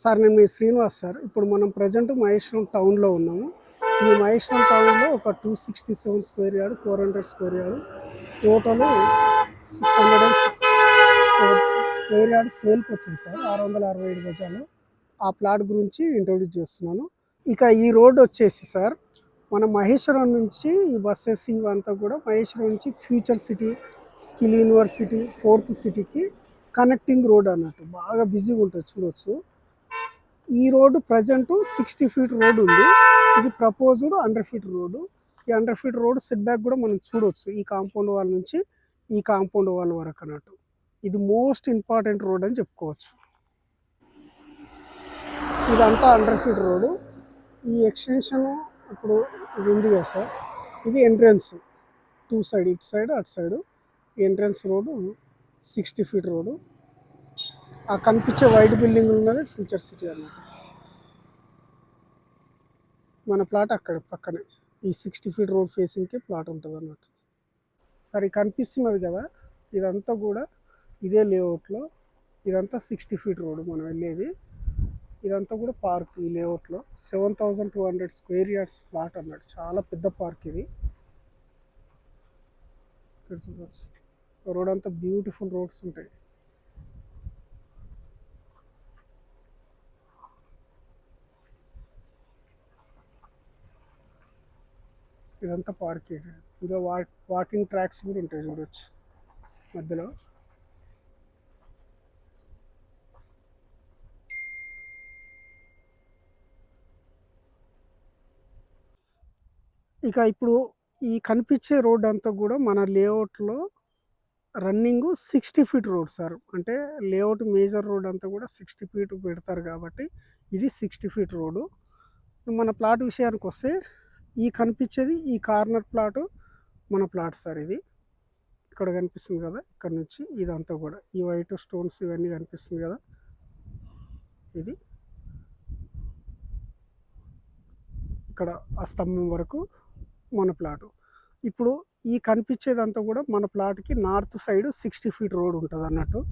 Sir నేను మీ Srinivas sir. ఇప్పుడు మనం ప్రజెంట్ మహేశ్వరం టౌన్లో ఉన్నాము. ఈ మహేశ్వరం టౌన్లో ఒక 267 square yard, 400 square yard, total 606 square yard సేల్కి వచ్చింది సార్. 667 గజాలు. ఆ ప్లాట్ గురించి ఇంట్రొడ్యూస్ చేస్తున్నాను. ఇక ఈ రోడ్ వచ్చేసి సార్, మన మహేశ్వరం నుంచి ఈ బస్సెస్ ఇవంతా కూడా మహేశ్వరం నుంచి future city, skill university, fourth సిటీకి కనెక్టింగ్ రోడ్ అన్నట్టు. బాగా బిజీగా ఉంటుంది, చూడవచ్చు. ఈ రోడ్డు ప్రజెంట్ 60 ఫీట్ రోడ్ ఉంది. ఇది ప్రపోజ్డ్ 100 ఫీట్ రోడ్డు. ఈ 100 ఫీట్ రోడ్ సెట్ బ్యాక్ కూడా మనం చూడవచ్చు. ఈ కాంపౌండ్ వాల్ నుంచి ఈ కాంపౌండ్ వాల్ వరకు అన్నట్టు. ఇది మోస్ట్ ఇంపార్టెంట్ రోడ్ అని చెప్పుకోవచ్చు. ఇదంతా 100 ఫీట్ రోడ్డు. ఈ ఎక్స్టెన్షన్ ఇప్పుడు ఇది ఉంది కదా సార్, ఇది ఎంట్రన్స్. 2 సైడ్, ఇటు సైడ్ అటు సైడు. ఈ ఎంట్రన్స్ రోడ్డు 60 ఫీట్ రోడ్డు. ఆ కనిపించే వైట్ బిల్డింగ్ ఉన్నది ఫ్యూచర్ సిటీ అన్నమాట. మన ప్లాట్ అక్కడ పక్కనే ఈ 60 ఫీట్ రోడ్ ఫేసింగ్కి ప్లాట్ ఉంటుంది అన్నట్టు. సరే కనిపిస్తున్నది కదా, ఇదంతా కూడా ఇదే లేఅవుట్లో. ఇదంతా 60 ఫీట్ రోడ్ మనం వెళ్ళేది. ఇదంతా కూడా పార్క్. ఈ లేఅవుట్లో 7200 స్క్వేర్ యార్డ్స్ ప్లాట్ అన్నట్టు. చాలా పెద్ద పార్క్ ఇది. రోడ్ అంతా బ్యూటిఫుల్ రోడ్స్ ఉంటాయి. ఇదంతా పార్క్ ఏరియా. ఇందులో వాకింగ్ ట్రాక్స్ కూడా ఉంటాయి, చూడవచ్చు మధ్యలో. ఇక ఇప్పుడు ఈ కనిపించే రోడ్ అంతా కూడా మన లేఅవుట్లో రన్నింగ్ 60 ఫీట్ రోడ్ సార్. అంటే లేఅవుట్ మేజర్ రోడ్ అంతా కూడా 60 ఫీట్ పెడతారు కాబట్టి ఇది 60 ఫీట్ రోడ్డు. మన ప్లాట్ విషయానికి వస్తే, ఈ కనిపించేది ఈ కార్నర్ ప్లాటు మన ప్లాట్ సార్. ఇది ఇక్కడ కనిపిస్తుంది కదా, ఇక్కడ నుంచి ఇదంతా కూడా ఈ వైట్ స్టోన్స్ ఇవన్నీ కనిపిస్తుంది కదా, ఇది ఇక్కడ ఆ స్తంభం వరకు మన ప్లాటు. ఇప్పుడు ఈ కనిపించేదంతా కూడా మన ప్లాట్కి నార్త్ సైడ్ 60 ఫీట్ రోడ్ ఉంటుంది అన్నట్టు.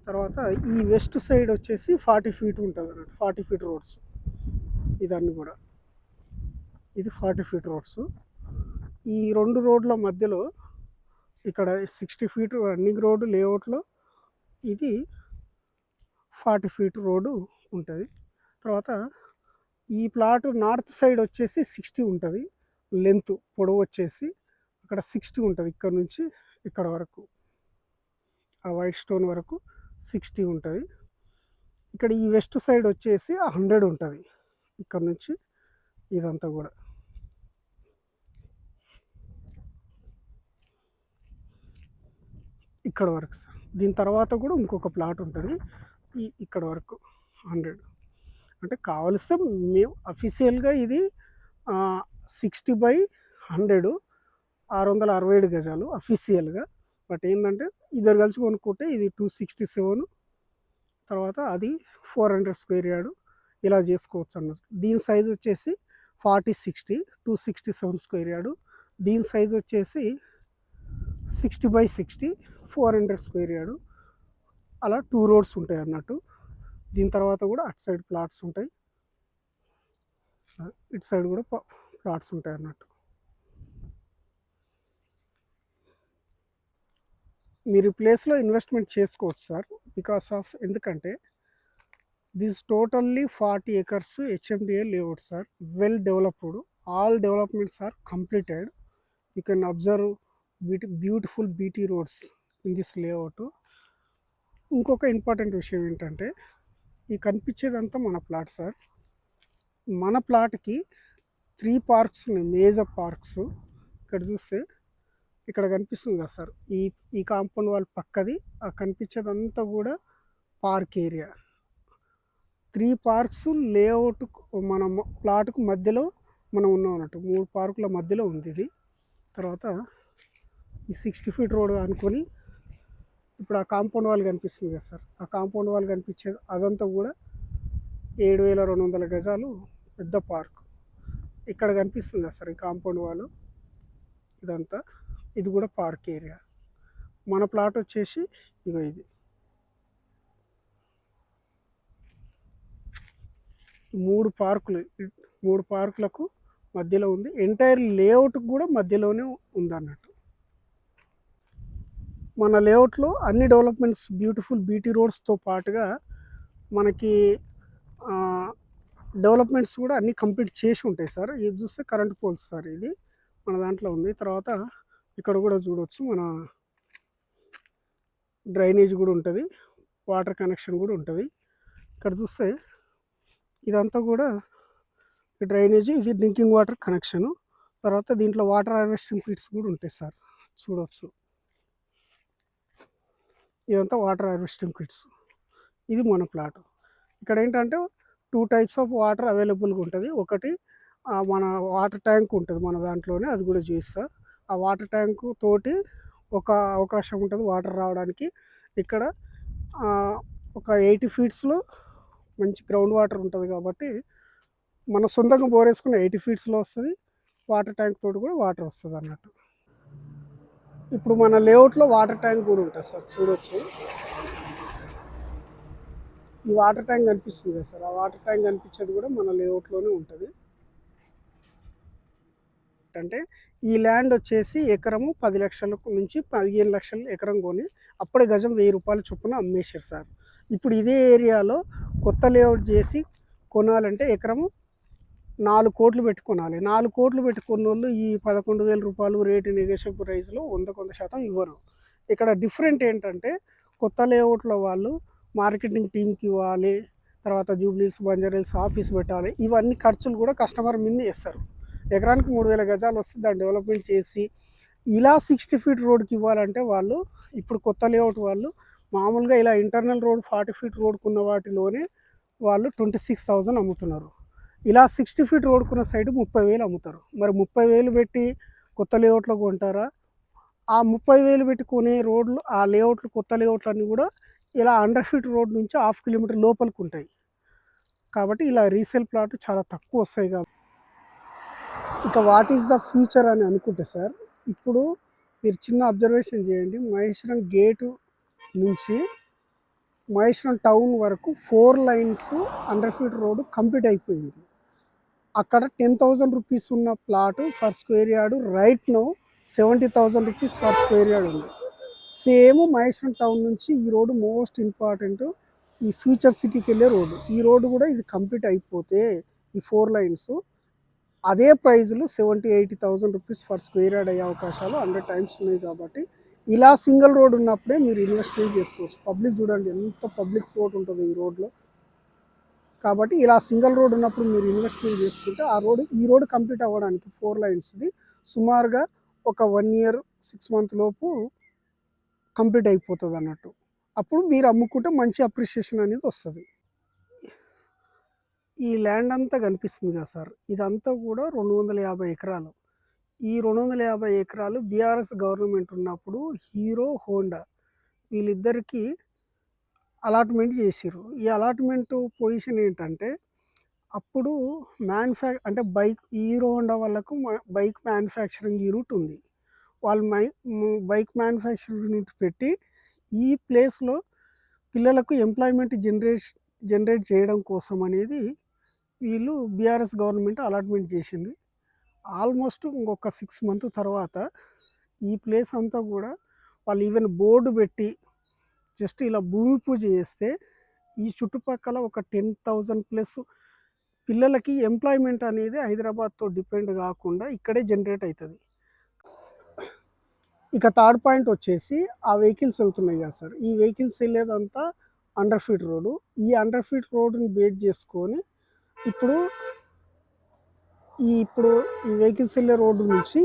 తర్వాత ఈ వెస్ట్ సైడ్ వచ్చేసి 40 ఫీట్ ఉంటుంది అన్నట్టు. 40 ఫీట్ రోడ్స్ ఇదన్నీ కూడా. ఇది 40 ఫీట్ రోడ్స్. ఈ రెండు రోడ్ల మధ్యలో ఇక్కడ 60 ఫీట్ రన్నింగ్ రోడ్డు లేఅవుట్లో ఇది 40 ఫీట్ రోడ్డు ఉంటుంది. తర్వాత ఈ ప్లాట్ నార్త్ సైడ్ వచ్చేసి 60 ఉంటుంది లెంత్, పొడవు వచ్చేసి అక్కడ 60 ఉంటుంది. ఇక్కడ నుంచి ఇక్కడ వరకు ఆ వైట్ స్టోన్ వరకు 60 ఉంటుంది. ఇక్కడ ఈ వెస్ట్ సైడ్ వచ్చేసి 100 ఉంటుంది. ఇక్కడ నుంచి ఇదంతా కూడా ఇక్కడ వరకు సార్. దీని తర్వాత కూడా ఇంకొక ప్లాట్ ఉంటుంది ఇక్కడ వరకు 100. అంటే కావలిస్తే మేము అఫీషియల్గా ఇది 60/100 667 గజాలు అఫీషియల్గా. బట్ ఏంటంటే ఇద్దరు కలిసి కొనుక్కుంటే ఇది 267, తర్వాత అది 400 స్క్వేర్ యార్డు ఇలా చేసుకోవచ్చు అన్నట్టు. దీని సైజు వచ్చేసి 40/60 267 స్క్వేర్ యార్డు. దీని సైజు వచ్చేసి 60/60 400 స్క్వేర్ యార్డు. అలా 2 రోడ్స్ ఉంటాయి అన్నట్టు. దీని తర్వాత కూడా అటు సైడ్ ప్లాట్స్ ఉంటాయి, ఇటు సైడ్ కూడా ప్లాట్స్ ఉంటాయి అన్నట్టు. మీరు ప్లేస్లో ఇన్వెస్ట్మెంట్ చేసుకోవచ్చు సార్. బికాస్ ఆఫ్ ఎందుకంటే this totally 40 acres HMDA layout sir. Well developed. All developments are completed. You can observe beautiful BT roads in this layout. ఇంకొక ఇంపార్టెంట్ విషయం ఏంటంటే, ఈ కనిపించేదంతా మన ప్లాట్ సార్. మన ప్లాట్కి 3 పార్క్స్ ఉన్నాయి, మేజర్ పార్క్స్. ఇక్కడ చూస్తే ఇక్కడ కనిపిస్తుంది కదా సార్, ఈ కాంపౌండ్ వాల్ పక్కది ఆ కనిపించేదంతా కూడా పార్క్ ఏరియా. 3 పార్క్స్ లేఅవుట్ మన ప్లాట్కు మధ్యలో మనం ఉన్నాం అన్నట్టు. 3 పార్కుల మధ్యలో ఉంది ఇది. తర్వాత ఈ 60 ఫీట్ రోడ్ అనుకొని ఇప్పుడు ఆ కాంపౌండ్ వాల్ కనిపిస్తుంది కదా సార్, ఆ కాంపౌండ్ వాల్ కనిపించేది అదంతా కూడా 7200 గజాలు పెద్ద పార్క్. ఇక్కడ కనిపిస్తుంది కదా సార్ ఈ కాంపౌండ్ వాల్, ఇదంతా ఇది కూడా పార్క్ ఏరియా. మన ప్లాట్ వచ్చేసి ఇగో ఇది. 3 పార్కులు, 3 పార్కులకు మధ్యలో ఉంది. ఎంటైర్ లేఅవుట్ కూడా మధ్యలోనే ఉందన్నట్టు. మన లేఅవుట్లో అన్ని డెవలప్మెంట్స్ బ్యూటిఫుల్ బీటీ రోడ్స్తో పాటుగా మనకి డెవలప్మెంట్స్ కూడా అన్నీ కంప్లీట్ చేసి ఉంటాయి సార్. ఇది చూస్తే కరెంట్ పోల్స్ సార్, ఇది మన దాంట్లో ఉంది. తర్వాత ఇక్కడ కూడా చూడవచ్చు, మన డ్రైనేజ్ కూడా ఉంటుంది, వాటర్ కనెక్షన్ కూడా ఉంటుంది. ఇక్కడ చూస్తే ఇదంతా కూడా డ్రైనేజీ, ఇది డ్రింకింగ్ వాటర్ కనెక్షను. తర్వాత దీంట్లో వాటర్ హార్వెస్టింగ్ పిట్స్ కూడా ఉంటాయి సార్, చూడవచ్చు. ఇదంతా వాటర్ హార్వెస్టింగ్ పిట్స్. ఇది మన ప్లాట్. ఇక్కడ ఏంటంటే 2 టైప్స్ ఆఫ్ వాటర్ అవైలబుల్గా ఉంటుంది. ఒకటి మన వాటర్ ట్యాంక్ ఉంటుంది మన దాంట్లోనే, అది కూడా చేస్తా. ఆ వాటర్ ట్యాంకు తోటి ఒక అవకాశం ఉంటుంది వాటర్ రావడానికి. ఇక్కడ ఒక 80 ఫీట్స్లో మంచి గ్రౌండ్ వాటర్ ఉంటుంది కాబట్టి మన సొంతంగా బోర్ వేసుకున్న 80 ఫీట్స్లో వస్తుంది. వాటర్ ట్యాంక్ తోటి కూడా వాటర్ వస్తుంది అన్నట్టు. ఇప్పుడు మన లేఅవుట్లో వాటర్ ట్యాంక్ కూడా ఉంటుంది సార్, చూడవచ్చు. ఈ వాటర్ ట్యాంక్ కనిపిస్తుంది కదా సార్, ఆ వాటర్ ట్యాంక్ కనిపించేది కూడా మన లేఅవుట్లోనే ఉంటుంది. అంటే ఈ ల్యాండ్ వచ్చేసి ఎకరము 10 లక్షల నుంచి 15 లక్షలు ఎకరం కొని అప్పుడే గజం 1000 రూపాయల చొప్పున అమ్మేశారు సార్. ఇప్పుడు ఇదే ఏరియాలో కొత్త లేఅవుట్ చేసి కొనాలంటే ఎకరము 4 కోట్లు పెట్టి కొనాలి. 4 కోట్లు పెట్టి కొన్నోళ్ళు ఈ 11,000 రూపాయలు రేటు నెగోషియబుల్ ప్రైస్లో 100% ఇవ్వరు. ఇక్కడ డిఫరెంట్ ఏంటంటే కొత్త లేఅవుట్లో వాళ్ళు మార్కెటింగ్ టీంకి ఇవ్వాలి, తర్వాత జూబ్లీస్ బంజారాహిల్స్ ఆఫీస్ పెట్టాలి, ఇవన్నీ ఖర్చులు కూడా కస్టమర్ మీద వేస్తారు. ఎకరానికి 3,000 గజాలు వస్తే దాన్ని డెవలప్మెంట్ చేసి ఇలా 60 ఫీట్ రోడ్కి ఇవ్వాలంటే వాళ్ళు ఇప్పుడు కొత్త లేఅవుట్ వాళ్ళు మామూలుగా ఇలా ఇంటర్నల్ రోడ్ 40 ఫీట్ రోడ్కున్న వాటిలోనే వాళ్ళు 26,000 అమ్ముతున్నారు. ఇలా 60 ఫీట్ రోడ్కున్న సైడ్ 30,000 అమ్ముతారు. మరి 30,000 పెట్టి కొత్త లేఅవుట్లో కొంటారా? ఆ 30,000 పెట్టి కొనే రోడ్లు, ఆ లేఅవుట్లు, కొత్త లేఅవుట్లు అన్నీ కూడా ఇలా 100 ఫీట్ రోడ్ నుంచి 1/2 కిలోమీటర్ లోపలికి ఉంటాయి. కాబట్టి ఇలా రీసేల్ ప్లాట్ చాలా తక్కువ వస్తాయి. కాబట్టి ఇక వాట్ ఈస్ ద ఫ్యూచర్ అని అనుకుంటే సార్, ఇప్పుడు మీరు చిన్న అబ్జర్వేషన్ చేయండి. మహేశ్వరం గేటు నుంచి మహేశ్వరం టౌన్ వరకు 4 లైన్స్ 100 ఫీట్ రోడ్డు కంప్లీట్ అయిపోయింది. అక్కడ 10,000 రూపీస్ ఉన్న plot for square yard right no 70,000 rupees for square yard ఉంది. సేమ్ మహేశ్వరం టౌన్ నుంచి ఈ రోడ్డు మోస్ట్ ఇంపార్టెంట్, ఈ ఫ్యూచర్ సిటీకి వెళ్ళే రోడ్డు. ఈ రోడ్డు కూడా ఇది కంప్లీట్ అయిపోతే ఈ 4 లైన్స్ అదే ప్రైజులు 70,000-80,000 రూపీస్ ఫర్ స్క్వేర్ యార్డ్ అయ్యే అవకాశాలు 100 టైమ్స్ ఉన్నాయి. కాబట్టి ఇలా సింగిల్ రోడ్ ఉన్నప్పుడే మీరు ఇన్వెస్ట్మెంట్ చేసుకోవచ్చు. పబ్లిక్ చూడండి ఎంత పబ్లిక్ ఫ్లోట్ ఉంటుంది ఈ రోడ్లో. కాబట్టి ఇలా సింగిల్ రోడ్ ఉన్నప్పుడు మీరు ఇన్వెస్ట్మెంట్ చేసుకుంటే ఈ రోడ్ కంప్లీట్ అవ్వడానికి 4 లైన్స్ది సుమారుగా ఒక 1 ఇయర్ 6 మంత్ లోపు కంప్లీట్ అయిపోతుంది అన్నట్టు. అప్పుడు మీరు అమ్ముకుంటే మంచి అప్రిషియేషన్ అనేది వస్తుంది. ఈ ల్యాండ్ అంతా కనిపిస్తుంది కదా సార్, ఇదంతా కూడా 250 ఎకరాలు. ఈ 250 ఎకరాలు బీఆర్ఎస్ గవర్నమెంట్ ఉన్నప్పుడు హీరో, హోండా వీళ్ళిద్దరికీ అలాట్మెంట్ చేసిర్రు. ఈ అలాట్మెంట్ పొజిషన్ ఏంటంటే అప్పుడు అంటే హీరో హోండా వాళ్ళకు బైక్ మ్యానుఫ్యాక్చరింగ్ యూనిట్ ఉంది. వాళ్ళు బైక్ మ్యానుఫ్యాక్చరింగ్ యూనిట్ పెట్టి ఈ ప్లేస్లో పిల్లలకు ఎంప్లాయ్మెంట్ జనరేట్ చేయడం కోసం అనేది వీళ్ళు బీఆర్ఎస్ గవర్నమెంట్ అలాట్మెంట్ చేసింది. ఆల్మోస్ట్ ఇంకొక 6 మంత్ తర్వాత ఈ ప్లేస్ అంతా కూడా వాళ్ళు ఈవెన్ బోర్డు పెట్టి జస్ట్ ఇలా భూమి పూజ చేస్తే ఈ చుట్టుపక్కల ఒక 10,000 ప్లస్ పిల్లలకి ఎంప్లాయ్మెంట్ అనేది హైదరాబాద్తో డిపెండ్ కాకుండా ఇక్కడే జనరేట్ అవుతుంది. ఇక థర్డ్ పాయింట్ వచ్చేసి ఆ వెహికల్స్ వెళ్తున్నాయి కదా సార్, ఈ వెహికల్స్ వెళ్ళేదంతా 100 ఫీట్ రోడ్డు. ఈ 100 ఫీట్ రోడ్డుని బేస్ చేసుకొని ఇప్పుడు ఈ వెహికల్స్ వెళ్ళే రోడ్డు నుంచి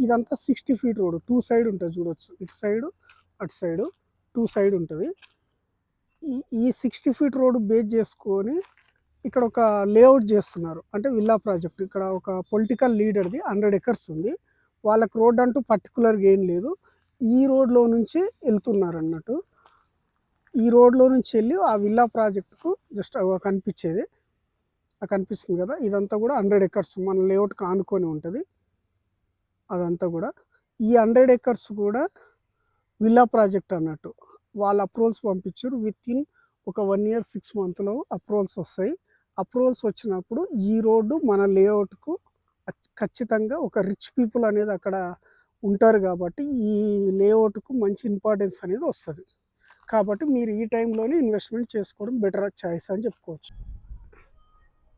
ఇదంతా 60 ఫీట్ రోడ్డు 2 సైడ్ ఉంటుంది చూడవచ్చు. ఇటు సైడు అటు సైడు 2 సైడ్ ఉంటుంది. ఈ 60 ఫీట్ రోడ్డు బేస్ చేసుకొని ఇక్కడ ఒక లేఅవుట్ చేస్తున్నారు, అంటే విల్లా ప్రాజెక్ట్. ఇక్కడ ఒక పొలిటికల్ లీడర్ది 100 ఎకర్స్ ఉంది. వాళ్ళకి రోడ్ అంటూ పర్టికులర్గా ఏం లేదు. ఈ రోడ్లో నుంచి వెళ్తున్నారు అన్నట్టు. ఈ రోడ్లో నుంచి వెళ్ళి ఆ విల్లా ప్రాజెక్టుకు జస్ట్ కనిపించేది కనిపిస్తుంది కదా, ఇదంతా కూడా 100 ఎకర్స్ మన లేఅవుట్కి ఆనుకొని ఉంటుంది. అదంతా కూడా ఈ 100 ఎకర్స్ కూడా విల్లా ప్రాజెక్ట్ అన్నట్టు. వాళ్ళ అప్రూవల్స్ పంపించారు. విత్ ఇన్ ఒక 1 ఇయర్ 6 మంత్లో అప్రూవల్స్ వస్తాయి. అప్రూవల్స్ వచ్చినప్పుడు ఈ రోడ్డు మన లేఅవుట్‌కు ఖచ్చితంగా ఒక రిచ్ పీపుల్ అనేది అక్కడ ఉంటారు కాబట్టి ఈ లేఅవుట్‌కు మంచి ఇంపార్టెన్స్ అనేది వస్తది. కాబట్టి మీరు ఈ టైంలోనే ఇన్వెస్ట్‌మెంట్ చేసుకోవడం బెటర్ చాయిస్ అని చెప్పుకోవచ్చు.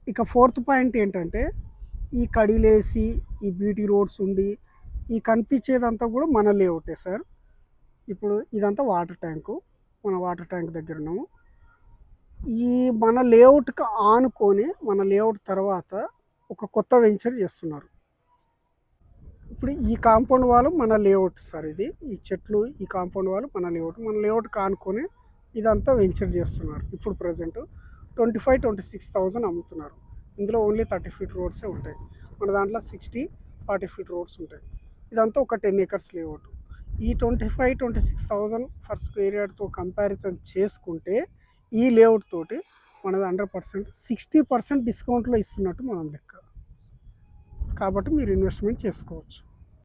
ఇక ఫోర్త్ పాయింట్ ఏంటంటే, ఈ కడిలేసి, ఈ బీటీ రోడ్స్ ఉండి, ఈ కనిపించేదంతా కూడా మన లేఅవుటే సార్. ఇప్పుడు ఇదంతా వాటర్ ట్యాంకు. మన వాటర్ ట్యాంక్ దగ్గర ఉన్నాము. ఈ మన లేఅవుట్‌కి ఆనుకొని, మన లేఅవుట్ తర్వాత ఒక కొత్త వెంచర్ చేస్తున్నారు. ఇప్పుడు ఈ కాంపౌండ్ వాల్ మన లేఅవుట్ సార్ ఇది. ఈ చెట్లు, ఈ కాంపౌండ్ వాల్ మన లేఅవుట్. మన లేఅవుట్‌కి ఆనుకొని ఇదంతా వెంచర్ చేస్తున్నారు. ఇప్పుడు ప్రెజెంట్ 25, 26,000 అమ్ముతున్నారు. ఇందులో ఓన్లీ 30 ఫీట్ రోడ్సే ఉంటాయి. మన దాంట్లో 60, 40 ఫీట్ రోడ్స్ ఉంటాయి. ఇదంతా ఒక 10 ఎకర్స్ లేఅవుట్. ఈ 25, 26,000 ఫర్ స్క్వేర్ యార్డ్‌తో కంపారిజన్ చేసుకుంటే ఈ లేఅవుట్ తోటి మనది 100% 60% డిస్కౌంట్‌లో ఇస్తున్నట్టు మనం లెక్క. కాబట్టి మీరు ఇన్వెస్ట్‌మెంట్ చేసుకోవచ్చు.